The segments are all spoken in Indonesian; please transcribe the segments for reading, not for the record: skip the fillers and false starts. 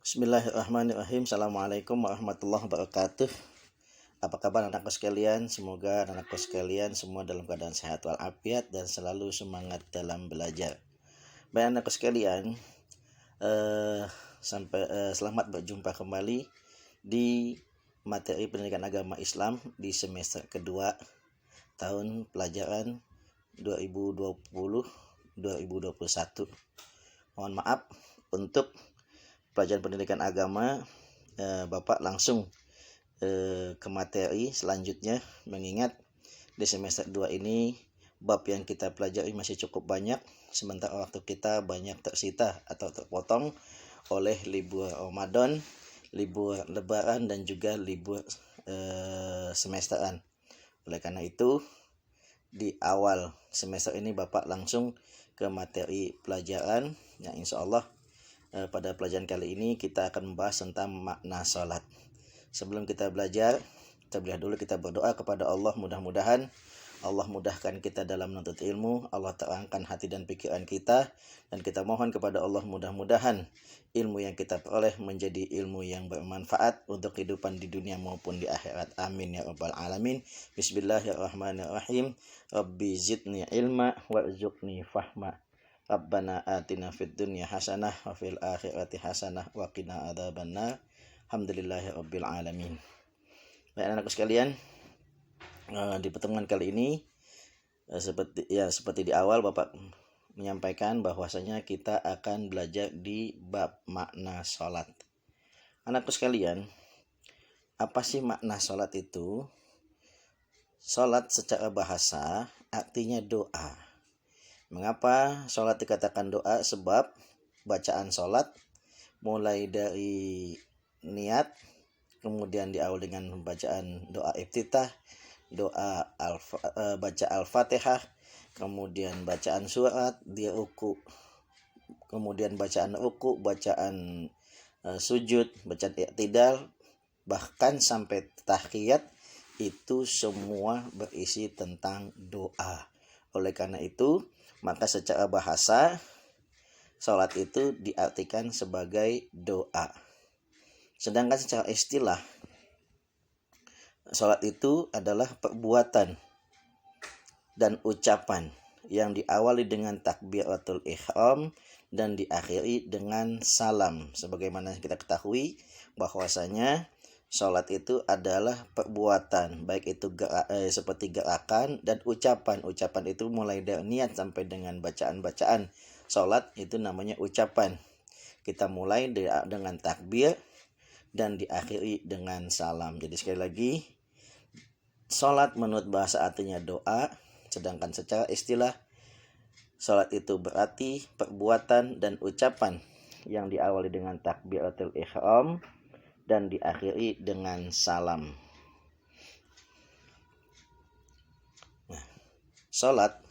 Bismillahirrahmanirrahim. Assalamualaikum warahmatullahi wabarakatuh. Apa kabar anakku sekalian? Semoga anakku sekalian semua dalam keadaan sehat walafiat dan selalu semangat dalam belajar. Baik anakku sekalian, selamat berjumpa kembali di materi pendidikan agama Islam di semester kedua tahun pelajaran 2020-2021. Mohon maaf untuk pelajaran pendidikan agama, Bapak langsung ke materi selanjutnya, mengingat di semester 2 ini bab yang kita pelajari masih cukup banyak, sementara waktu kita banyak tersita atau terpotong oleh libur Ramadan, libur Lebaran dan juga libur semesteran. Oleh karena itu di awal semester ini Bapak langsung ke materi pelajaran yang insya Allah pada pelajaran kali ini kita akan membahas tentang makna sholat. Sebelum kita belajar, terlebih dahulu kita berdoa kepada Allah, mudah-mudahan Allah mudahkan kita dalam menuntut ilmu, Allah terangkan hati dan pikiran kita, dan kita mohon kepada Allah mudah-mudahan ilmu yang kita peroleh menjadi ilmu yang bermanfaat untuk kehidupan di dunia maupun di akhirat. Amin ya rabbal alamin. Bismillahirrahmanirrahim. Rabbi zidni ilma warzuqni fahma. Rabbana atina fid dunya hasanah wa fil akhirati hasanah wa qina adzabannar. Alhamdulillahirabbil alamin. Baik anak-anakku sekalian, di pertemuan kali ini seperti di awal Bapak menyampaikan bahwasanya kita akan belajar di bab makna salat. Anakku sekalian, apa sih makna salat itu? Salat secara bahasa artinya doa. Mengapa sholat dikatakan doa? Sebab bacaan sholat mulai dari niat, kemudian diawali dengan bacaan doa iftitah, baca al-fatihah, kemudian bacaan surat, dia ruku, kemudian bacaan ruku, bacaan sujud, bacaan i'tidal, bahkan sampai tahiyat, itu semua berisi tentang doa. Oleh karena itu, maka secara bahasa sholat itu diartikan sebagai doa. Sedangkan secara istilah, sholat itu adalah perbuatan dan ucapan yang diawali dengan takbiratul ihram dan diakhiri dengan salam. Sebagaimana kita ketahui bahwasanya sholat itu adalah perbuatan, baik itu seperti gerakan dan ucapan. Ucapan itu mulai dari niat sampai dengan bacaan-bacaan. Sholat itu namanya ucapan. Kita mulai dengan takbir dan diakhiri dengan salam. Jadi sekali lagi, sholat menurut bahasa artinya doa, sedangkan secara istilah sholat itu berarti perbuatan dan ucapan yang diawali dengan takbiratul ihram dan diakhiri dengan salam. Salat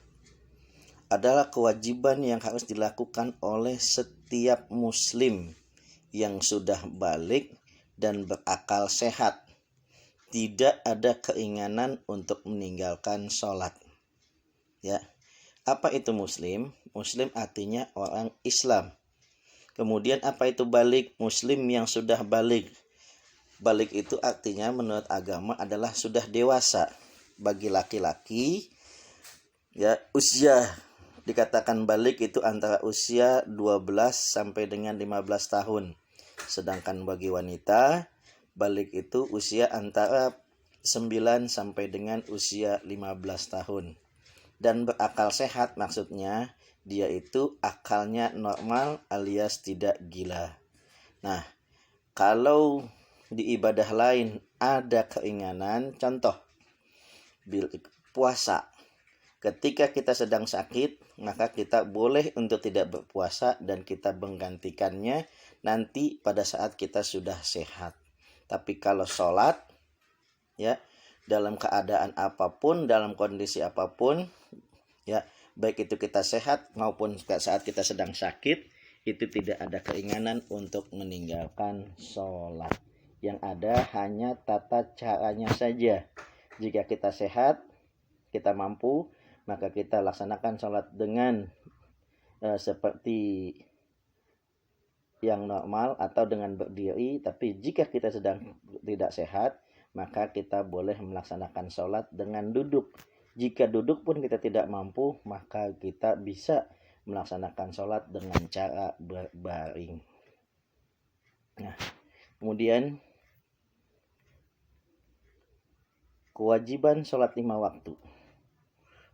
adalah kewajiban yang harus dilakukan oleh setiap muslim yang sudah balik dan berakal sehat. Tidak ada keinginan untuk meninggalkan salat. Ya. Apa itu muslim? Muslim artinya orang Islam. Kemudian apa itu balik? Muslim yang sudah balik. Balik itu artinya menurut agama adalah sudah dewasa. Bagi laki-laki, ya, usia dikatakan balik itu antara usia 12 sampai dengan 15 tahun. Sedangkan bagi wanita, balik itu usia antara 9 sampai dengan usia 15 tahun. Dan berakal sehat maksudnya dia itu akalnya normal alias tidak gila. Nah, kalau di ibadah lain ada keinginan, contoh puasa. Ketika kita sedang sakit, maka kita boleh untuk tidak berpuasa dan kita menggantikannya nanti pada saat kita sudah sehat. Tapi kalau sholat, ya, dalam keadaan apapun, dalam kondisi apapun, ya, baik itu kita sehat maupun saat kita sedang sakit, itu tidak ada keinginan untuk meninggalkan sholat. Yang ada hanya tata caranya saja. Jika kita sehat, kita mampu, maka kita laksanakan sholat dengan seperti yang normal atau dengan berdiri, tapi jika kita sedang tidak sehat, maka kita boleh melaksanakan sholat dengan duduk. Jika duduk pun kita tidak mampu, maka kita bisa melaksanakan sholat dengan cara berbaring. Nah, kemudian kewajiban sholat 5 waktu.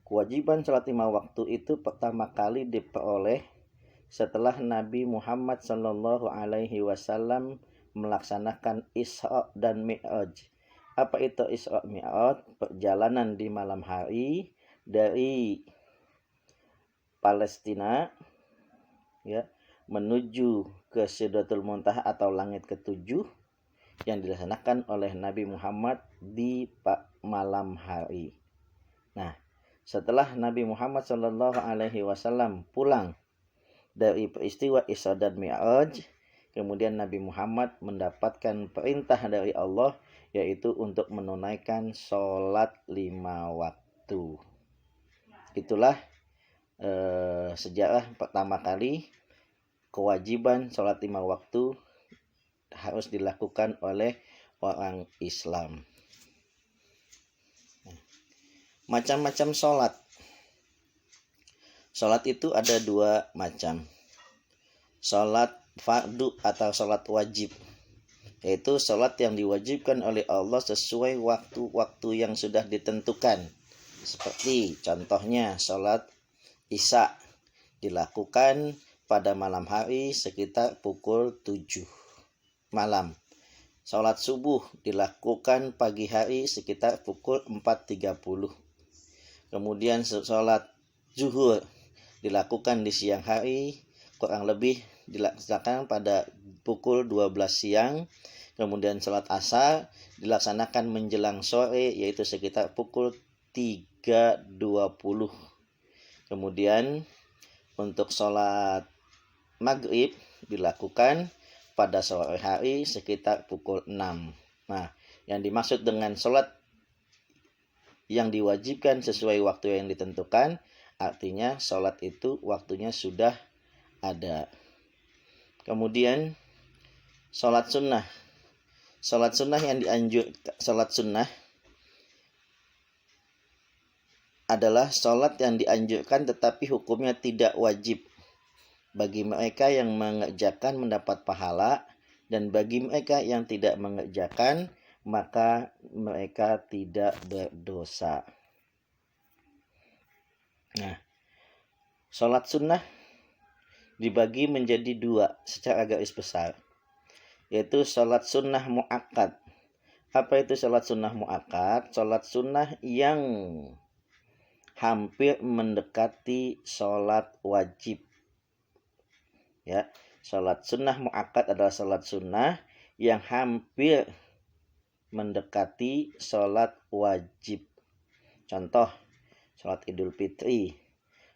Kewajiban sholat 5 waktu itu pertama kali diperoleh setelah Nabi Muhammad SAW melaksanakan Isra dan Mi'raj. Apa itu Isra Mi'raj? Perjalanan di malam hari dari Palestina ya menuju ke Sidratul Muntaha atau langit ketujuh yang dilaksanakan oleh Nabi Muhammad di malam hari. Nah, setelah Nabi Muhammad SAW pulang dari peristiwa Isra dan Mi'raj, kemudian Nabi Muhammad mendapatkan perintah dari Allah, yaitu untuk menunaikan sholat 5 waktu. Itulah sejarah pertama kali kewajiban sholat 5 waktu harus dilakukan oleh orang Islam. Macam-macam sholat. Sholat itu ada 2 macam. Sholat fardu atau sholat wajib, yaitu sholat yang diwajibkan oleh Allah sesuai waktu-waktu yang sudah ditentukan. Seperti contohnya sholat Isya dilakukan pada malam hari sekitar pukul 7 malam. Sholat subuh dilakukan pagi hari sekitar pukul 4.30. Kemudian sholat zuhur dilakukan di siang hari, kurang lebih dilaksanakan pada pukul 12 siang. Kemudian sholat asar dilaksanakan menjelang sore, yaitu sekitar pukul 3.20. Kemudian untuk sholat maghrib dilakukan pada sore hari sekitar pukul 6. Nah, yang dimaksud dengan sholat yang diwajibkan sesuai waktu yang ditentukan, artinya sholat itu waktunya sudah ada. Kemudian sholat sunnah. Sholat sunnah yang dianjurkan, sholat sunnah adalah sholat yang dianjurkan tetapi hukumnya tidak wajib. Bagi mereka yang mengerjakan mendapat pahala, dan bagi mereka yang tidak mengerjakan maka mereka tidak berdosa. Nah, sholat sunnah dibagi menjadi 2 secara garis besar, yaitu sholat sunnah mu'akkad. Apa itu sholat sunnah mu'akkad? Sholat sunnah yang hampir mendekati sholat wajib. Ya, sholat sunnah mu'akkad adalah sholat sunnah yang hampir mendekati sholat wajib. Contoh, sholat Idul Fitri,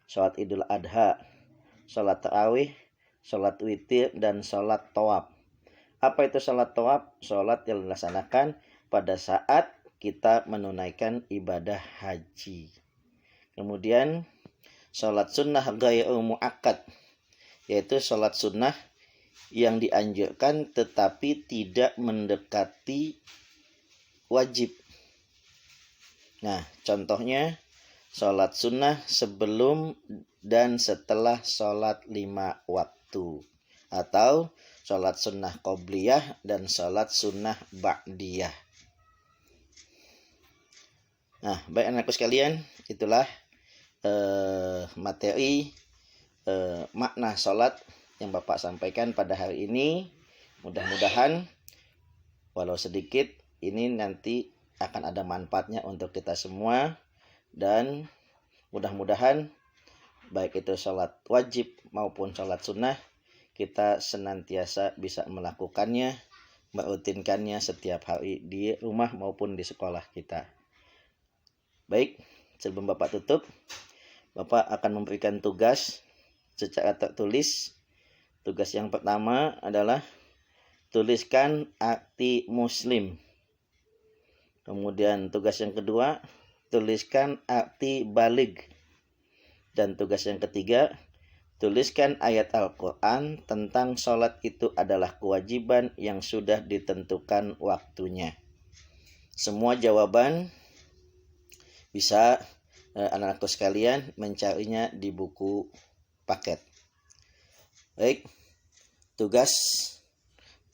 sholat Idul Adha, sholat tarawih, sholat witir, dan sholat tawaf. Apa itu sholat tawaf? Sholat yang dilaksanakan pada saat kita menunaikan ibadah haji. Kemudian sholat sunnah ghairu mu'akkad, yaitu sholat sunnah yang dianjurkan tetapi tidak mendekati wajib. Nah, contohnya sholat sunnah sebelum dan setelah sholat 5 waktu, atau sholat sunnah qobliyah dan sholat sunnah ba'diyah. Nah, baik anakku sekalian, itulah materi makna sholat yang Bapak sampaikan pada hari ini. Mudah-mudahan walau sedikit ini nanti akan ada manfaatnya untuk kita semua, dan mudah-mudahan baik itu sholat wajib maupun sholat sunnah kita senantiasa bisa melakukannya, merutinkannya setiap hari di rumah maupun di sekolah kita. Baik, sebelum Bapak tutup, Bapak akan memberikan tugas secara tertulis. Tugas yang pertama adalah tuliskan arti muslim. Kemudian tugas yang kedua, tuliskan arti baligh. Dan tugas yang ketiga, tuliskan ayat Al-Quran tentang sholat itu adalah kewajiban yang sudah ditentukan waktunya. Semua jawaban bisa anak-anakku sekalian mencarinya di buku paket. Baik, tugas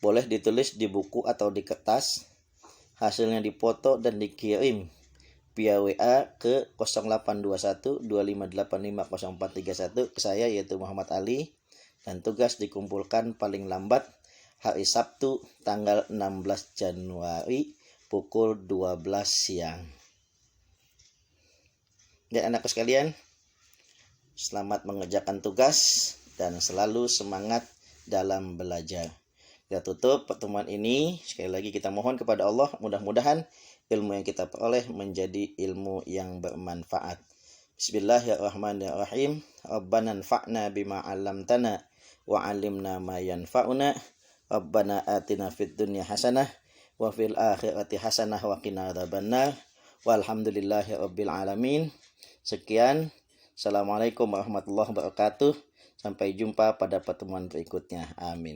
boleh ditulis di buku atau di kertas, hasilnya dipoto dan dikirim via WA ke 0821 2585 0431 ke saya, yaitu Muhammad Ali, dan tugas dikumpulkan paling lambat hari Sabtu tanggal 16 Januari pukul 12 siang. Dan anakku sekalian, selamat mengerjakan tugas dan selalu semangat dalam belajar. Kita tutup pertemuan ini. Sekali lagi kita mohon kepada Allah, mudah-mudahan ilmu yang kita peroleh menjadi ilmu yang bermanfaat. Bismillahirrahmanirrahim. Rabbana anfa'na bima 'allamtana wa 'allimna ma yanfa'una. Rabbana atina fid dunya hasanah wa fil akhirati hasanah wa qina adzabannar. Walhamdulillahi rabbil alamin. Sekian. Assalamualaikum warahmatullahi wabarakatuh. Sampai jumpa pada pertemuan berikutnya. Amin.